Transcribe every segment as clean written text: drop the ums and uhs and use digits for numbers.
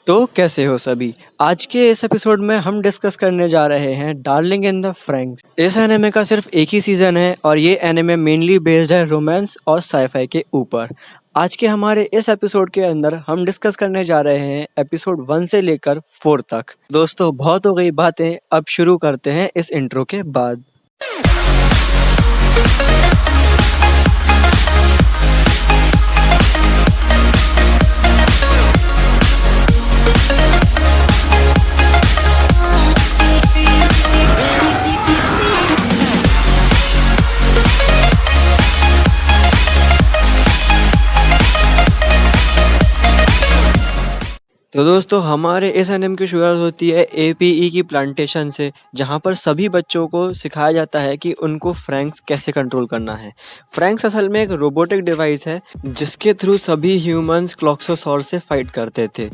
तो कैसे हो सभी। आज के इस एपिसोड में हम डिस्कस करने जा रहे हैं डार्लिंग इन द फ्रैंक्स। इस एनिमे का सिर्फ एक ही सीजन है और ये एनिमे मेनली बेस्ड है रोमांस और साईफाई के ऊपर। आज के हमारे इस एपिसोड के अंदर हम डिस्कस करने जा रहे हैं एपिसोड 1 से लेकर 4 तक। दोस्तों बहुत हो गई बातें, अब शुरू करते हैं इस इंट्रो के बाद। तो दोस्तों हमारे इस एनिमे की शुरुआत होती है एपीई की प्लांटेशन से, जहां पर सभी बच्चों को सिखाया जाता है कि उनको फ्रैंक्स कैसे कंट्रोल करना है। फ्रैंक्स असल में एक रोबोटिक डिवाइस है जिसके थ्रू सभी ह्यूमंस क्लॉक्सोसॉर से फाइट करते थे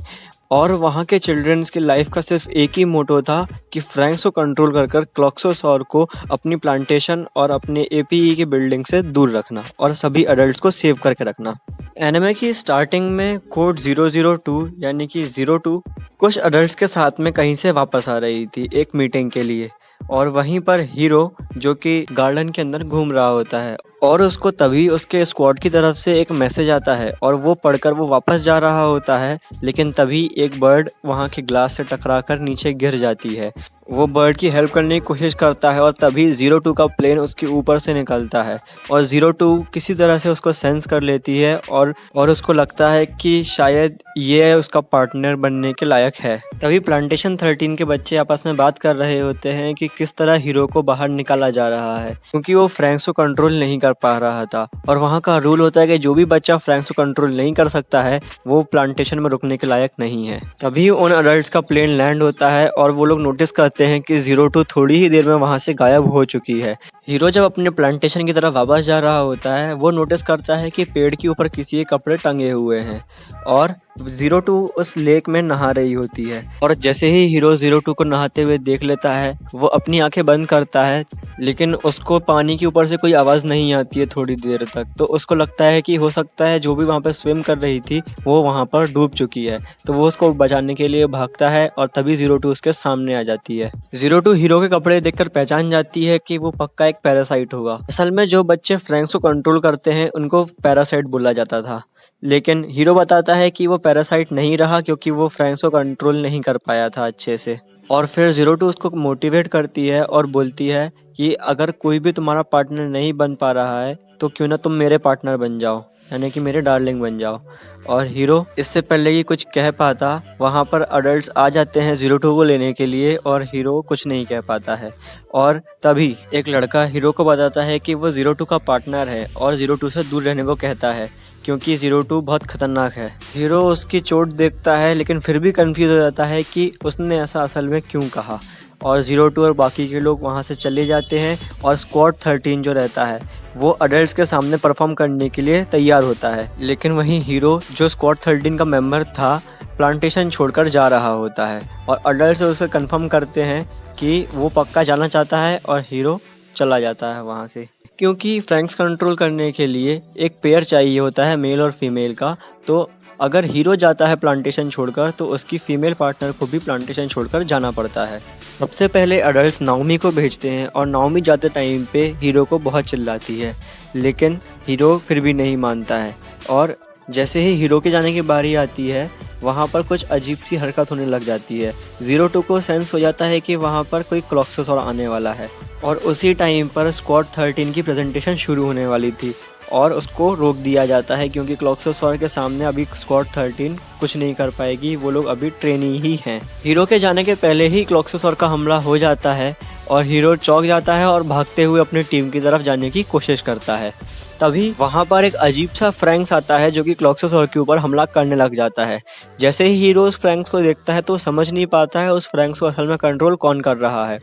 और वहाँ के चिल्ड्रंस की लाइफ का सिर्फ एक ही मोटो था कि फ्रैंक्स को कंट्रोल कर कर क्लॉक्सोसॉर को अपनी प्लांटेशन और अपने एपीई की बिल्डिंग से दूर रखना और सभी अडल्ट्स को सेव करके रखना। एनिमे की स्टार्टिंग में कोड 002 यानी कि 02 कुछ अडल्ट्स के साथ में कहीं से वापस आ रही थी एक मीटिंग के लिए, और वहीं पर हीरो जो कि गार्डन के अंदर घूम रहा होता है और उसको तभी उसके स्क्वाड की तरफ से एक मैसेज आता है और वो पढ़कर वो वापस जा रहा होता है, लेकिन तभी एक बर्ड वहाँ के ग्लास से टकराकर नीचे गिर जाती है। वो बर्ड की हेल्प करने की कोशिश करता है और तभी 02 का प्लेन उसके ऊपर से निकलता है और 02 किसी तरह से उसको सेंस कर लेती है और उसको लगता है कि शायद ये उसका पार्टनर बनने के लायक है। तभी प्लांटेशन 13 के बच्चे आपस में बात कर रहे होते हैं कि किस तरह हीरो को बाहर निकाला जा रहा है, क्योंकि वो फ्रैंक्स को कंट्रोल नहीं कर पा रहा था और वहाँ का रूल होता है कि जो भी बच्चा फ्रैंक्स को कंट्रोल नहीं कर सकता है वो प्लांटेशन में रुकने के लायक नहीं है। तभी उन अडल्ट्स का प्लेन लैंड होता है और वो लोग नोटिस करते हैं कि 02 थोड़ी ही देर में वहाँ से गायब हो चुकी है। हीरो जब अपने प्लांटेशन की तरफ वापस जा रहा होता है वो नोटिस करता है कि पेड़ के ऊपर किसी के कपड़े टंगे हुए हैं और 02 उस लेक में नहा रही होती है। और जैसे ही हीरो 02 को नहाते हुए देख लेता है वो अपनी आंखें बंद करता है, लेकिन उसको पानी के ऊपर से कोई आवाज़ नहीं आती है थोड़ी देर तक। तो उसको लगता है कि हो सकता है जो भी वहाँ पे स्विम कर रही थी वो वहाँ पर डूब चुकी है। तो वो उसको बचाने के लिए भागता है और तभी 02 उसके सामने आ जाती है। 02 हीरो के कपड़े देखकर पहचान जाती है कि वो पक्का एक पैरासाइट होगा। असल में जो बच्चे फ्रैंक्स को कंट्रोल करते हैं उनको पैरासाइट बोला जाता था, लेकिन हीरो बताता है कि वो पैरासाइट नहीं रहा क्योंकि वो फ्रैंक्स को कंट्रोल नहीं कर पाया था अच्छे से। और फिर 02 उसको मोटिवेट करती है और बोलती है कि अगर कोई भी तुम्हारा पार्टनर नहीं बन पा रहा है तो क्यों ना तुम मेरे पार्टनर बन जाओ, यानी कि मेरे डार्लिंग बन जाओ। और हीरो इससे पहले कि कुछ कह पाता वहाँ पर अडल्ट्स आ जाते हैं 02 को लेने के लिए और हीरो कुछ नहीं कह पाता है। और तभी एक लड़का हीरो को बताता है कि वो 02 का पार्टनर है और 02 से दूर रहने को कहता है क्योंकि 02 बहुत खतरनाक है। हीरो उसकी चोट देखता है लेकिन फिर भी कंफ्यूज हो जाता है कि उसने ऐसा असल में क्यों कहा, और 02 और बाकी के लोग वहाँ से चले जाते हैं और स्क्वाड 13 जो रहता है वो अडल्ट्स के सामने परफॉर्म करने के लिए तैयार होता है। लेकिन वहीं हीरो जो स्क्वाड 13 का मेंबर था प्लांटेशन छोड़कर जा रहा होता है और अडल्ट्स उसे कंफर्म करते हैं कि वो पक्का जाना चाहता है और हीरो चला जाता है वहाँ से, क्योंकि फ्रैंक्स कंट्रोल करने के लिए एक पेयर चाहिए होता है मेल और फीमेल का। तो अगर हीरो जाता है प्लांटेशन छोड़कर तो उसकी फीमेल पार्टनर को भी प्लांटेशन छोड़कर जाना पड़ता है। सबसे पहले अडल्ट्स नाओमी को भेजते हैं और नाओमी जाते टाइम पे हीरो को बहुत चिल्लाती है, लेकिन हीरो फिर भी नहीं मानता है। और जैसे ही हीरो के जाने की बारी आती है वहाँ पर कुछ अजीब सी हरकत होने लग जाती है। 02 को सेंस हो जाता है कि वहाँ पर कोई क्लॉक्सोसॉर आने वाला है और उसी टाइम पर स्क्वाड 13 की प्रेजेंटेशन शुरू होने वाली थी और उसको रोक दिया जाता है क्योंकि क्लॉक्सोसॉर के सामने अभी स्क्वाड 13 कुछ नहीं कर पाएगी, वो लोग अभी ट्रेनी ही हैं। हीरो के जाने के पहले ही क्लॉक्सोसॉर का हमला हो जाता है और हीरो चौंक जाता है और भागते हुए अपनी टीम की तरफ जाने की कोशिश करता है। तभी वहाँ पर एक अजीब सा फ्रैंक्स आता है जो कि क्लॉक्सोसॉर के ऊपर हमला करने लग जाता है। जैसे ही हीरो उस फ्रैंक्स को देखता है तो समझ नहीं पाता है उस फ्रैंक्स को असल में कंट्रोल कौन कर रहा है।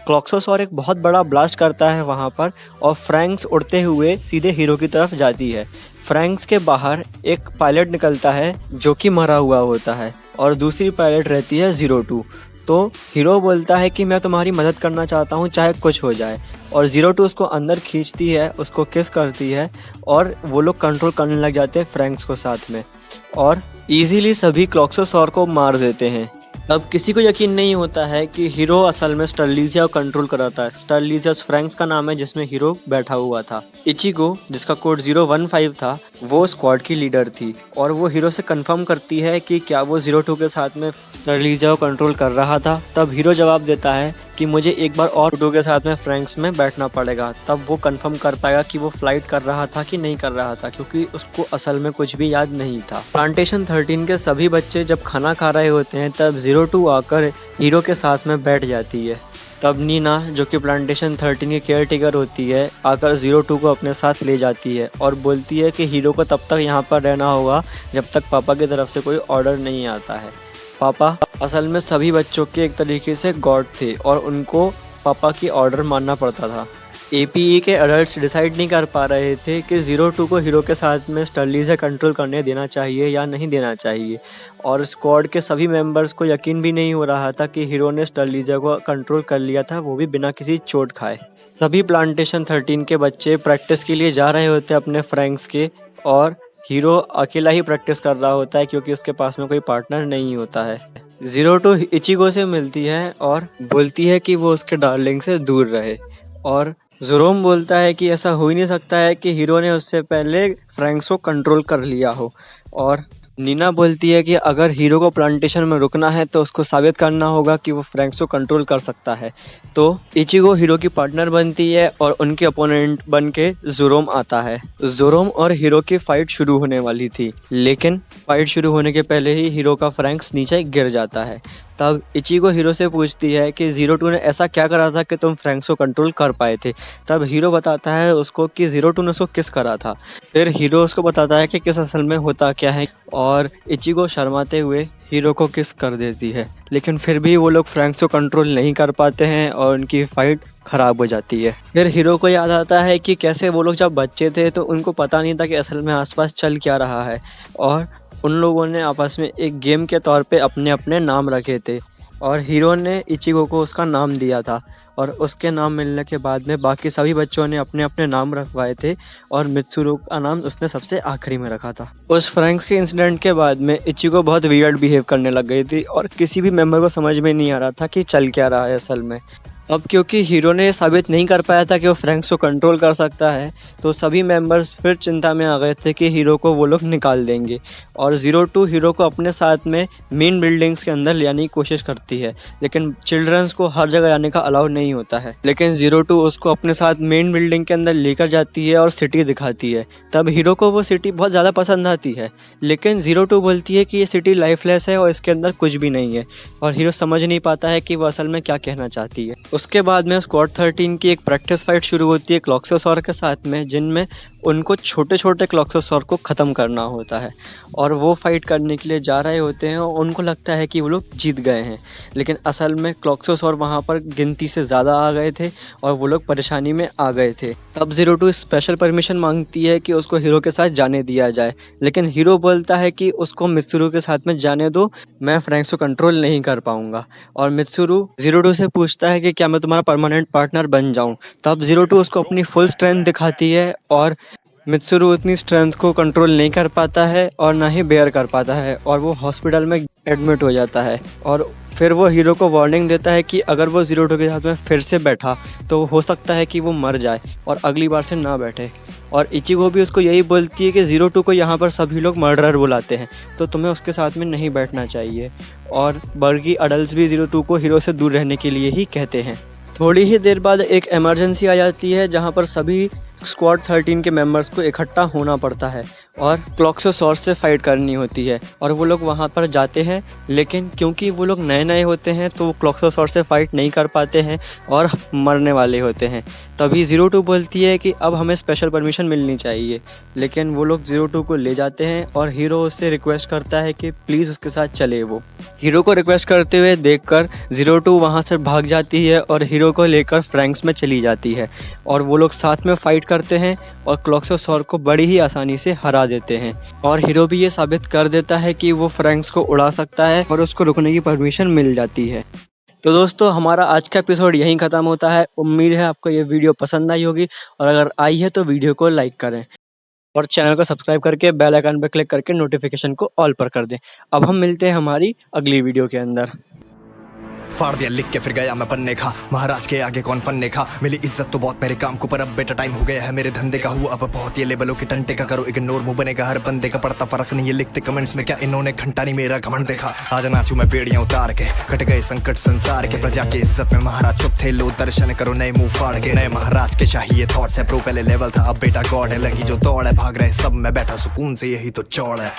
क्लॉक्सोसॉर एक बहुत बड़ा ब्लास्ट करता है वहाँ पर और फ्रैंक्स उड़ते हुए सीधे हीरो की तरफ जाती है। फ्रैंक्स के बाहर एक पायलट निकलता है जो कि मरा हुआ होता है और दूसरी पायलट रहती है 02। तो हीरो बोलता है कि मैं तुम्हारी मदद करना चाहता हूँ चाहे कुछ हो जाए, और 02 उसको अंदर खींचती है, उसको किस करती है और वो लोग कंट्रोल करने लग जाते हैं फ्रैंक्स को साथ में। और इजीली सभी क्लॉक्सोसॉर को मार देते हैं। अब किसी को यकीन नहीं होता है कि हीरो असल में स्टर्लीजिया को कंट्रोल कराता है। स्टर्लीजिया फ्रैंक्स का नाम है जिसमें हीरो बैठा हुआ था। इचिगो, जिसका कोड 015 था, वो स्क्वाड की लीडर थी और वो हीरो से कंफर्म करती है कि क्या वो 02 के साथ में स्टर्लीजिया को कंट्रोल कर रहा था। तब हीरो जवाब देता है कि मुझे एक बार और 2 के साथ में फ्रैंक्स में बैठना पड़ेगा, तब वो कंफर्म कर पाएगा कि वो फ्लाइट कर रहा था कि नहीं कर रहा था, क्योंकि उसको असल में कुछ भी याद नहीं था। प्लांटेशन 13 के सभी बच्चे जब खाना खा रहे होते हैं तब 02 आकर हीरो के साथ में बैठ जाती है। तब नीना, जो कि प्लांटेशन 13 की केयर टेकर होती है, आकर 02 को अपने साथ ले जाती है और बोलती है कि हीरो को तब तक यहाँ पर रहना होगा जब तक पापा की तरफ से कोई ऑर्डर नहीं आता है। पापा असल में सभी बच्चों के एक तरीके से गॉड थे और उनको पापा की ऑर्डर मानना पड़ता था। एपीई के एडल्ट्स डिसाइड नहीं कर पा रहे थे कि 02 को हीरो के साथ में स्टर्लीजिया कंट्रोल करने देना चाहिए या नहीं देना चाहिए, और स्क्वाड के सभी मेंबर्स को यकीन भी नहीं हो रहा था कि हीरो ने स्टर्लीजिया को कंट्रोल कर लिया था, वो भी बिना किसी चोट खाए। सभी प्लांटेशन 13 के बच्चे प्रैक्टिस के लिए जा रहे होते हैं अपने फ्रैंक्स के, और हीरो अकेला ही प्रैक्टिस कर रहा होता है क्योंकि उसके पास में कोई पार्टनर नहीं होता है। 02 इचिगो से मिलती है और बोलती है कि वो उसके डार्लिंग से दूर रहे, और ज़ोरोम बोलता है कि ऐसा हो ही नहीं सकता है कि हीरो ने उससे पहले फ्रैंक्स को कंट्रोल कर लिया हो। और नीना बोलती है कि अगर हीरो को प्लांटेशन में रुकना है तो उसको साबित करना होगा कि वो फ्रैंक्स को कंट्रोल कर सकता है। तो इचिगो हीरो की पार्टनर बनती है और उनके अपोनेंट बन के ज़ोरोम आता है। ज़ोरोम और हीरो की फाइट शुरू होने वाली थी, लेकिन फाइट शुरू होने के पहले ही हीरो का फ्रैंक्स नीचे गिर जाता है। तब इचिगो हीरो से पूछती है कि 02 ने ऐसा क्या करा था कि तुम फ्रैंक्स को कंट्रोल कर पाए थे। तब हीरो बताता है उसको कि 02 ने उसको किस करा था। फिर हीरो उसको बताता है कि किस असल में होता क्या है, और इचिगो शर्माते हुए हीरो को किस कर देती है, लेकिन फिर भी वो लोग फ्रैंक्स को कंट्रोल नहीं कर पाते हैं और उनकी फाइट खराब हो जाती है। फिर हीरो को याद आता है कि कैसे वो लोग जब बच्चे थे तो उनको पता नहीं था कि असल में आसपास चल क्या रहा है, और उन लोगों ने आपस में एक गेम के तौर पे अपने अपने नाम रखे थे, और हीरो ने इचिगो को उसका नाम दिया था, और उसके नाम मिलने के बाद में बाकी सभी बच्चों ने अपने अपने नाम रखवाए थे, और मित्सुरो का नाम उसने सबसे आखिरी में रखा था। उस फ्रैंक्स के इंसिडेंट के बाद में इचिगो बहुत वियर्ड बिहेव करने लग गई थी और किसी भी मेंबर को समझ में नहीं आ रहा था कि चल क्या रहा है असल में। अब क्योंकि हीरो ने साबित नहीं कर पाया था कि वो फ्रैंक्स को कंट्रोल कर सकता है, तो सभी मेंबर्स फिर चिंता में आ गए थे कि हीरो को वो लोग निकाल देंगे, और 02 हीरो को अपने साथ में मेन बिल्डिंग्स के अंदर ले आने की कोशिश करती है, लेकिन चिल्ड्रंस को हर जगह आने का अलाउ नहीं होता है। लेकिन 02 उसको अपने साथ मेन बिल्डिंग के अंदर लेकर जाती है और सिटी दिखाती है। तब हीरो को वो सिटी बहुत ज़्यादा पसंद आती है, लेकिन 02 बोलती है कि ये सिटी लाइफलेस है और इसके अंदर कुछ भी नहीं है, और हीरो समझ नहीं पाता है कि वो असल में क्या कहना चाहती है। उसके बाद में स्क्वाड 13 की एक प्रैक्टिस फाइट शुरू होती है क्लॉक्सोसॉर के साथ में, जिनमें उनको छोटे छोटे क्लॉक्सोसॉर को ख़त्म करना होता है, और वो फाइट करने के लिए जा रहे होते हैं और उनको लगता है कि वो लोग जीत गए हैं, लेकिन असल में क्लॉक्सोसॉर वहाँ पर गिनती से ज़्यादा आ गए थे और वो लोग परेशानी में आ गए थे। तब 02 स्पेशल परमिशन मांगती है कि उसको हीरो के साथ जाने दिया जाए, लेकिन हीरो बोलता है कि उसको मित्सुरु के साथ में जाने दो, मैं फ्रैंक्स को कंट्रोल नहीं कर पाऊंगा। और मित्सुरु 02 से पूछता है कि क्या मैं तुम्हारा परमानेंट पार्टनर बन जाऊं। तब 02 उसको अपनी फुल स्ट्रेंथ दिखाती है, और मित्सुरु उतनी स्ट्रेंथ को कंट्रोल नहीं कर पाता है और ना ही बेयर कर पाता है, और वो हॉस्पिटल में एडमिट हो जाता है। और फिर वो हीरो को वार्निंग देता है कि अगर वो 02 के साथ में फिर से बैठा तो हो सकता है कि वो मर जाए और अगली बार से ना बैठे। और इचिगो भी उसको यही बोलती है कि 02 को यहाँ पर सभी लोग मर्डरर बुलाते हैं, तो तुम्हें उसके साथ में नहीं बैठना चाहिए। और बर्गी अडल्ट भी 02 को हीरो से दूर रहने के लिए ही कहते हैं। थोड़ी ही देर बाद एक इमरजेंसी आ जाती है जहाँ पर सभी स्क्वाड 13 के मेंबर्स को इकट्ठा होना पड़ता है और क्लॉक्सोसॉर से फाइट करनी होती है, और वो लोग वहाँ पर जाते हैं, लेकिन क्योंकि वो लोग नए नए होते हैं तो वो क्लॉक्सोसॉर से फाइट नहीं कर पाते हैं और मरने वाले होते हैं। तभी 02 बोलती है कि अब हमें स्पेशल परमिशन मिलनी चाहिए, लेकिन वो लोग 02 को ले जाते हैं और हीरो उससे रिक्वेस्ट करता है कि प्लीज़ उसके साथ चले। वो हीरो को रिक्वेस्ट करते हुए देखकर 02 वहाँ से भाग जाती है और हीरो को लेकर फ्रैंक्स में चली जाती है, और वो लोग साथ में फाइट करते हैं और क्लॉक्सोसॉर को बड़ी ही आसानी से हरा देते हैं। और हीरो भी ये साबित कर देता है कि वो फ्रैंक्स को उड़ा सकता है और उसको रुकने की परमिशन मिल जाती है। तो दोस्तों, हमारा आज का एपिसोड यहीं ख़त्म होता है। उम्मीद है आपको ये वीडियो पसंद आई होगी, और अगर आई है तो वीडियो को लाइक करें। और चैनल को सब्सक्राइब करके बेल आइकन पर क्लिक करके नोटिफिकेशन को ऑल पर कर दें। अब हम मिलते हैं हमारी अगली वीडियो के अंदर। फाड़ दिया लिख के फिर गया मैं पन्ने खा, महाराज के आगे कौन पन्ने खा। मिली इज्जत तो बहुत मेरे काम को, पर अब बेटा टाइम हो गया है मेरे धंधे का। हुआ अब बहुत ये लेवलों के टंटे का, करो इग्नोर मुंह बनेगा हर बंदे का। पड़ता फर्क नहीं ये लिखते कमेंट्स में क्या इन्होंने घंटा नहीं मेरा घमंड देखा। आज नाचू मैं बेड़ियां उतार के, कट गए संकट संसार के। प्रजा के इज्जत में महाराज चुप थे, लो दर्शन करो नए मुंह फाड़ के। नए महाराज के शाही ये थॉट्स है, प्रो पहले लेवल था अब बेटा गॉड है। लगी जो दौड़ है भाग रहे सब, मैं बैठा सुकून से यही तो चौड़ है।